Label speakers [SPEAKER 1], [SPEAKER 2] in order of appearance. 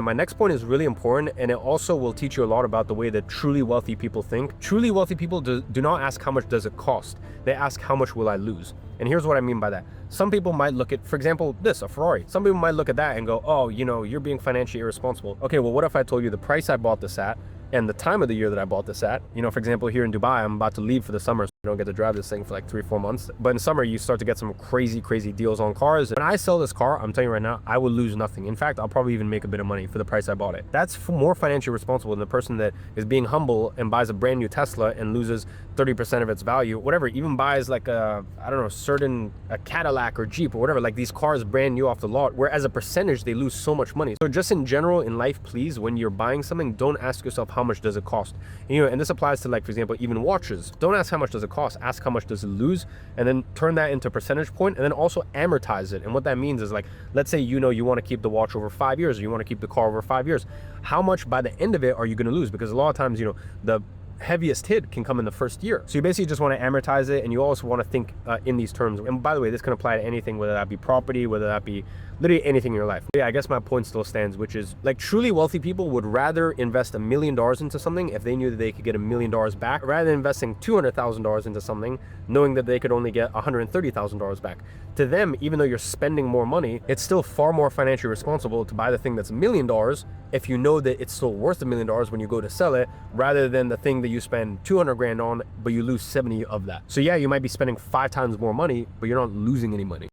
[SPEAKER 1] And my next point is really important, and it also will teach you a lot about the way that truly wealthy people think. Truly wealthy people do not ask how much does it cost. They ask how much will I lose? And here's what I mean by that. Some people might look at, for example, a Ferrari. Some people might look at that and go, oh, you're being financially irresponsible. Okay, well, what if I told you the price I bought this at and the time of the year that I bought this at? For example, here in Dubai, I'm about to leave for the summer, so I don't get to drive this thing for like 3-4 months. But in summer, you start to get some crazy deals on cars. When I sell this car, I'm telling you right now, I will lose nothing. In fact, I'll probably even make a bit of money for the price I bought it. That's more financially responsible than the person that is being humble and buys a brand new Tesla and loses 30% of its value, whatever, even buys like a Cadillac or Jeep or whatever, like these cars brand new off the lot, where as a percentage, they lose so much money. So just in general in life, please, when you're buying something, don't ask yourself how much does it cost. And this applies to, like, for example, even watches. Don't ask how much does it cost, ask how much does it lose, and then turn that into a percentage point, and then also amortize it. And what that means is, like, let's say you want to keep the watch over 5 years, or you want to keep the car over 5 years. How much by the end of it are you going to lose? Because a lot of times, the heaviest hit can come in the first year. So you basically just want to amortize it, and you also want to think in these terms. And by the way, this can apply to anything, whether that be property, whether that be literally anything in your life. But yeah, I guess my point still stands, which is, like, truly wealthy people would rather invest $1 million into something if they knew that they could get $1 million back, rather than investing $200,000 into something knowing that they could only get $130,000 back. To them, even though you're spending more money, it's still far more financially responsible to buy the thing that's $1 million if you know that it's still worth $1 million when you go to sell it, rather than the thing that you spend 200 grand on, but you lose 70 of that. So yeah, you might be spending 5 times more money, but you're not losing any money.